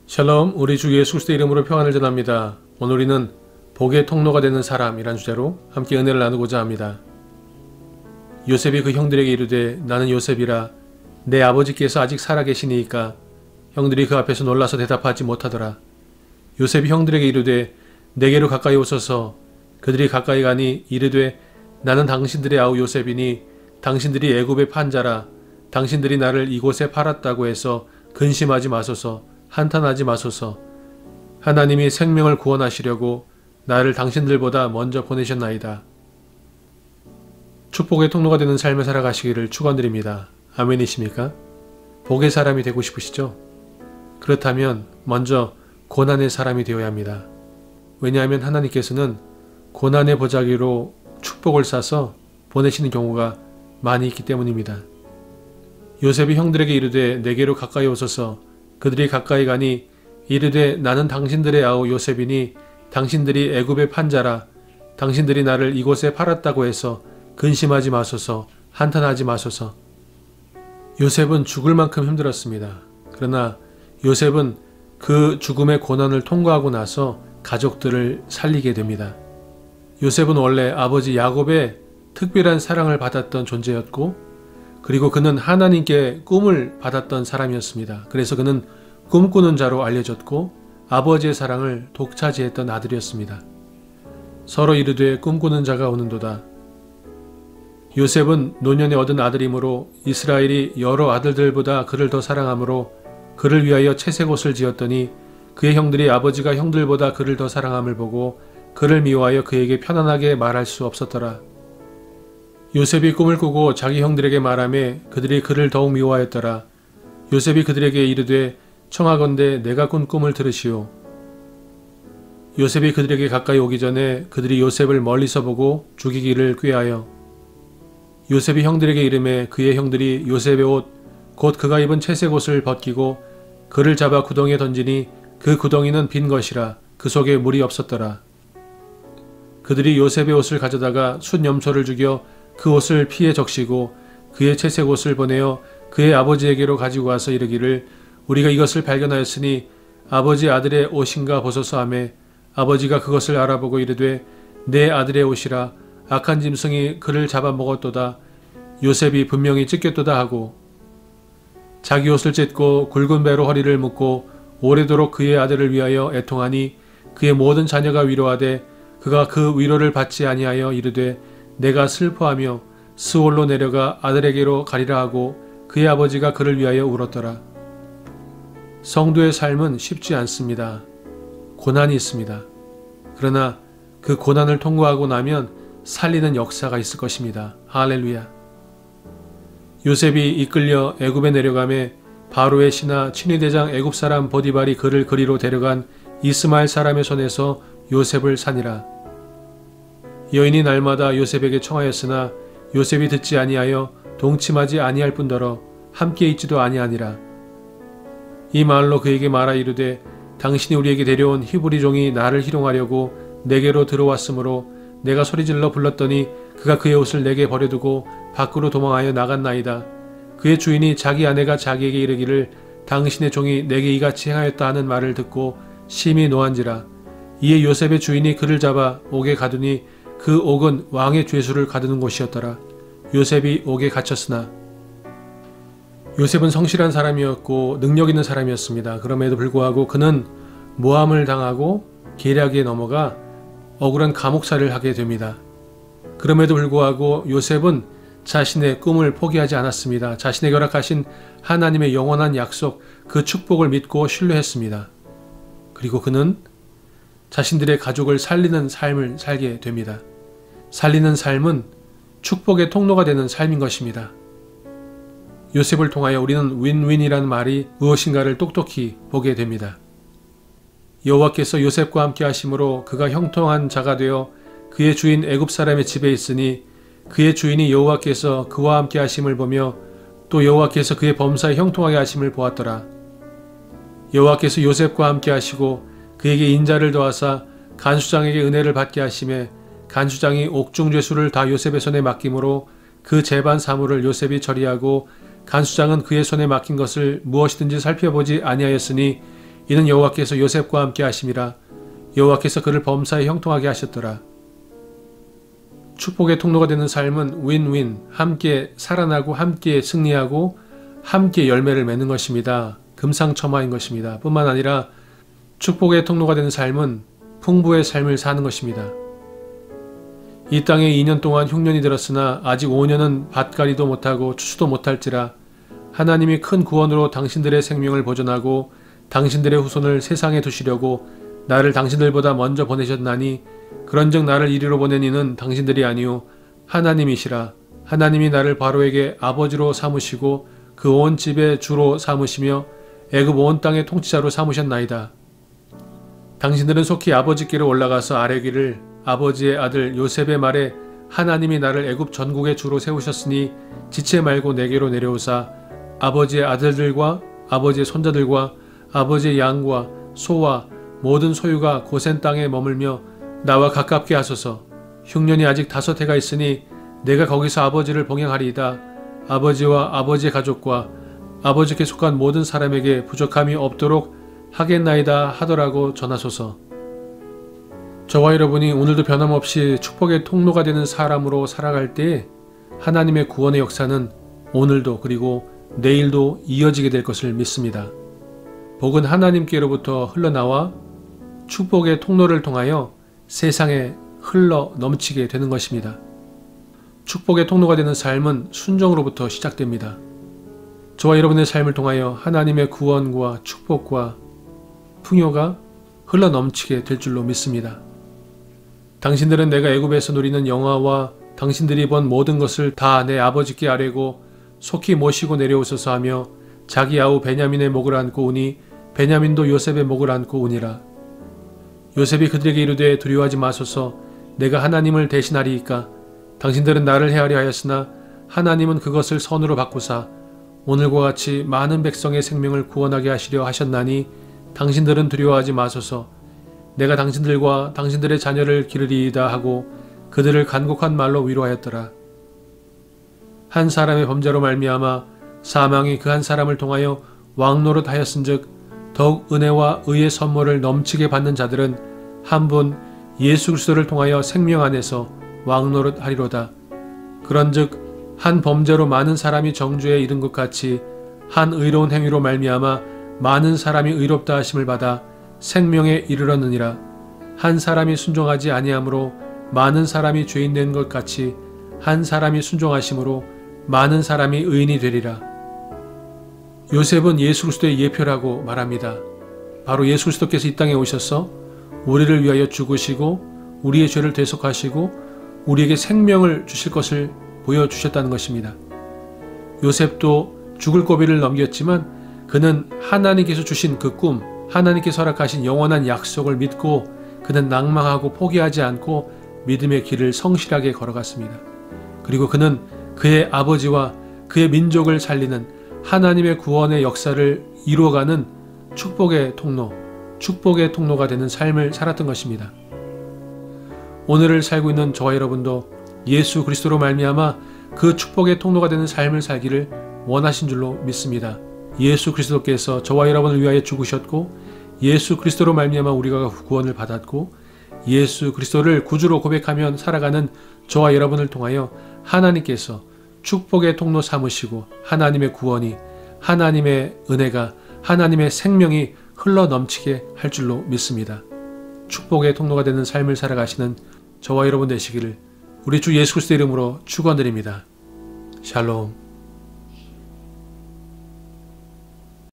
샬롬, 우리 주 예수 그리스도의 이름으로 평안을 전합니다. 오늘 우리는 복의 통로가 되는 사람이란 주제로 함께 은혜를 나누고자 합니다. 요셉이 그 형들에게 이르되 나는 요셉이라 내 아버지께서 아직 살아계시니이까 형들이 그 앞에서 놀라서 대답하지 못하더라. 요셉이 형들에게 이르되 내게로 가까이 오소서. 그들이 가까이 가니 이르되 나는 당신들의 아우 요셉이니 당신들이 애굽의 판자라. 당신들이 나를 이곳에 팔았다고 해서 근심하지 마소서. 한탄하지 마소서. 하나님이 생명을 구원하시려고 나를 당신들보다 먼저 보내셨나이다. 축복의 통로가 되는 삶을 살아가시기를 축원드립니다. 아멘이십니까? 복의 사람이 되고 싶으시죠? 그렇다면 먼저 고난의 사람이 되어야 합니다. 왜냐하면 하나님께서는 고난의 보자기로 축복을 싸서 보내시는 경우가 많이 있기 때문입니다. 요셉이 형들에게 이르되 내게로 가까이 오소서. 그들이 가까이 가니 이르되 나는 당신들의 아우 요셉이니 당신들이 애굽의 판자라. 당신들이 나를 이곳에 팔았다고 해서 근심하지 마소서. 한탄하지 마소서. 요셉은 죽을 만큼 힘들었습니다. 그러나 요셉은 그 죽음의 고난을 통과하고 나서 가족들을 살리게 됩니다. 요셉은 원래 아버지 야곱의 특별한 사랑을 받았던 존재였고, 그리고 그는 하나님께 꿈을 받았던 사람이었습니다. 그래서 그는 꿈꾸는 자로 알려졌고 아버지의 사랑을 독차지했던 아들이었습니다. 서로 이르되 꿈꾸는 자가 오는도다. 요셉은 노년에 얻은 아들이므로 이스라엘이 여러 아들들보다 그를 더 사랑하므로 그를 위하여 채색 옷을 지었더니 그의 형들이 아버지가 형들보다 그를 더 사랑함을 보고 그를 미워하여 그에게 편안하게 말할 수 없었더라. 요셉이 꿈을 꾸고 자기 형들에게 말하매 그들이 그를 더욱 미워하였더라. 요셉이 그들에게 이르되 청하건대 내가 꾼 꿈을 들으시오. 요셉이 그들에게 가까이 오기 전에 그들이 요셉을 멀리서 보고 죽이기를 꾀하여 요셉이 형들에게 이르매 그의 형들이 요셉의 옷 곧 그가 입은 채색 옷을 벗기고 그를 잡아 구덩이에 던지니 그 구덩이는 빈 것이라. 그 속에 물이 없었더라. 그들이 요셉의 옷을 가져다가 숫 염소를 죽여 그 옷을 피에 적시고 그의 채색 옷을 보내어 그의 아버지에게로 가지고 와서 이르기를 우리가 이것을 발견하였으니 아버지 아들의 옷인가 보소서 하매 아버지가 그것을 알아보고 이르되 내 아들의 옷이라. 악한 짐승이 그를 잡아먹었도다. 요셉이 분명히 찢겼도다 하고 자기 옷을 찢고 굵은 배로 허리를 묶고 오래도록 그의 아들을 위하여 애통하니 그의 모든 자녀가 위로하되 그가 그 위로를 받지 아니하여 이르되 내가 슬퍼하며 스올로 내려가 아들에게로 가리라 하고 그의 아버지가 그를 위하여 울었더라. 성도의 삶은 쉽지 않습니다. 고난이 있습니다. 그러나 그 고난을 통과하고 나면 살리는 역사가 있을 것입니다. 할렐루야. 요셉이 이끌려 애굽에 내려가매 바로의 신하 친위대장 애굽 사람 보디발이 그를 그리로 데려간 이스마엘 사람의 손에서 요셉을 산이라. 여인이 날마다 요셉에게 청하였으나 요셉이 듣지 아니하여 동침하지 아니할 뿐더러 함께 있지도 아니하니라. 이 말로 그에게 말하 이르되 당신이 우리에게 데려온 히브리 종이 나를 희롱하려고 내게로 들어왔으므로 내가 소리질러 불렀더니 그가 그의 옷을 내게 버려두고 밖으로 도망하여 나갔나이다. 그의 주인이 자기 아내가 자기에게 이르기를 당신의 종이 내게 이같이 행하였다 하는 말을 듣고 심히 노한지라. 이에 요셉의 주인이 그를 잡아 옥에 가두니 그 옥은 왕의 죄수를 가두는 곳이었더라. 요셉이 옥에 갇혔으나 요셉은 성실한 사람이었고 능력 있는 사람이었습니다. 그럼에도 불구하고 그는 모함을 당하고 계략에 넘어가 억울한 감옥살이를 하게 됩니다. 그럼에도 불구하고 요셉은 자신의 꿈을 포기하지 않았습니다. 자신에게 허락하신 하나님의 영원한 약속, 그 축복을 믿고 신뢰했습니다. 그리고 그는 자신들의 가족을 살리는 삶을 살게 됩니다. 살리는 삶은 축복의 통로가 되는 삶인 것입니다. 요셉을 통하여 우리는 윈윈이라는 말이 무엇인가를 똑똑히 보게 됩니다. 여호와께서 요셉과 함께 하심으로 그가 형통한 자가 되어 그의 주인 애굽 사람의 집에 있으니 그의 주인이 여호와께서 그와 함께 하심을 보며 또 여호와께서 그의 범사에 형통하게 하심을 보았더라. 여호와께서 요셉과 함께 하시고 그에게 인자를 더하사 간수장에게 은혜를 받게 하심에 간수장이 옥중죄수를 다 요셉의 손에 맡김으로 그 재반 사물을 요셉이 처리하고 간수장은 그의 손에 맡긴 것을 무엇이든지 살펴보지 아니하였으니 이는 여호와께서 요셉과 함께 하심이라. 여호와께서 그를 범사에 형통하게 하셨더라. 축복의 통로가 되는 삶은 윈윈, 함께 살아나고 함께 승리하고 함께 열매를 맺는 것입니다. 금상첨화인 것입니다. 뿐만 아니라 축복의 통로가 되는 삶은 풍부의 삶을 사는 것입니다. 이 땅에 2년 동안 흉년이 들었으나 아직 5년은 밭갈이도 못하고 추수도 못할지라. 하나님이 큰 구원으로 당신들의 생명을 보존하고 당신들의 후손을 세상에 두시려고 나를 당신들보다 먼저 보내셨나니 그런즉 나를 이리로 보낸 이는 당신들이 아니요 하나님이시라. 하나님이 나를 바로에게 아버지로 삼으시고 그 온 집의 주로 삼으시며 애굽 온 땅의 통치자로 삼으셨나이다. 당신들은 속히 아버지께로 올라가서 아뢰기를 아버지의 아들 요셉의 말에 하나님이 나를 애굽 전국의 주로 세우셨으니 지체 말고 내게로 내려오사 아버지의 아들들과 아버지의 손자들과 아버지의 양과 소와 모든 소유가 고센 땅에 머물며 나와 가깝게 하소서. 흉년이 아직 5해가 있으니 내가 거기서 아버지를 봉양하리이다. 아버지와 아버지의 가족과 아버지께 속한 모든 사람에게 부족함이 없도록 하겠나이다 하더라고 전하소서. 저와 여러분이 오늘도 변함없이 축복의 통로가 되는 사람으로 살아갈 때에 하나님의 구원의 역사는 오늘도 그리고 내일도 이어지게 될 것을 믿습니다. 복은 하나님께로부터 흘러나와 축복의 통로를 통하여 세상에 흘러 넘치게 되는 것입니다. 축복의 통로가 되는 삶은 순종으로부터 시작됩니다. 저와 여러분의 삶을 통하여 하나님의 구원과 축복과 풍요가 흘러 넘치게 될 줄로 믿습니다. 당신들은 내가 애굽에서 누리는 영화와 당신들이 본 모든 것을 다 내 아버지께 아뢰고 속히 모시고 내려오소서 하며 자기 아우 베냐민의 목을 안고 오니 베냐민도 요셉의 목을 안고 오니라. 요셉이 그들에게 이르되 두려워하지 마소서. 내가 하나님을 대신하리이까. 당신들은 나를 해하려 하였으나 하나님은 그것을 선으로 바꾸사 오늘과 같이 많은 백성의 생명을 구원하게 하시려 하셨나니 당신들은 두려워하지 마소서. 내가 당신들과 당신들의 자녀를 기르리이다 하고 그들을 간곡한 말로 위로하였더라. 한 사람의 범죄로 말미암아 사망이 그 한 사람을 통하여 왕노릇 하였은즉 더욱 은혜와 의의 선물을 넘치게 받는 자들은 한 분 예수 그리스도를 통하여 생명 안에서 왕노릇 하리로다. 그런즉 한 범죄로 많은 사람이 정죄에 이른 것 같이 한 의로운 행위로 말미암아 많은 사람이 의롭다 하심을 받아 생명에 이르렀느니라. 한 사람이 순종하지 아니하므로 많은 사람이 죄인 된 것 같이 한 사람이 순종하심으로 많은 사람이 의인이 되리라. 요셉은 예수 그리스도의 예표라고 말합니다. 바로 예수 그리스도께서 이 땅에 오셔서 우리를 위하여 죽으시고 우리의 죄를 대속하시고 우리에게 생명을 주실 것을 보여주셨다는 것입니다. 요셉도 죽을 고비를 넘겼지만 그는 하나님께서 주신 그 꿈, 하나님께서 허락하신 영원한 약속을 믿고 그는 낭망하고 포기하지 않고 믿음의 길을 성실하게 걸어갔습니다. 그리고 그는 그의 아버지와 그의 민족을 살리는 하나님의 구원의 역사를 이루어가는 축복의 통로, 축복의 통로가 되는 삶을 살았던 것입니다. 오늘을 살고 있는 저와 여러분도 예수 그리스도로 말미암아 그 축복의 통로가 되는 삶을 살기를 원하신 줄로 믿습니다. 예수 그리스도께서 저와 여러분을 위하여 죽으셨고 예수 그리스도로 말미암아 우리가 구원을 받았고 예수 그리스도를 구주로 고백하며 살아가는 저와 여러분을 통하여 하나님께서 축복의 통로 삼으시고 하나님의 구원이, 하나님의 은혜가, 하나님의 생명이 흘러 넘치게 할 줄로 믿습니다. 축복의 통로가 되는 삶을 살아가시는 저와 여러분 되시기를 우리 주 예수 그리스도의 이름으로 축원드립니다. 샬롬.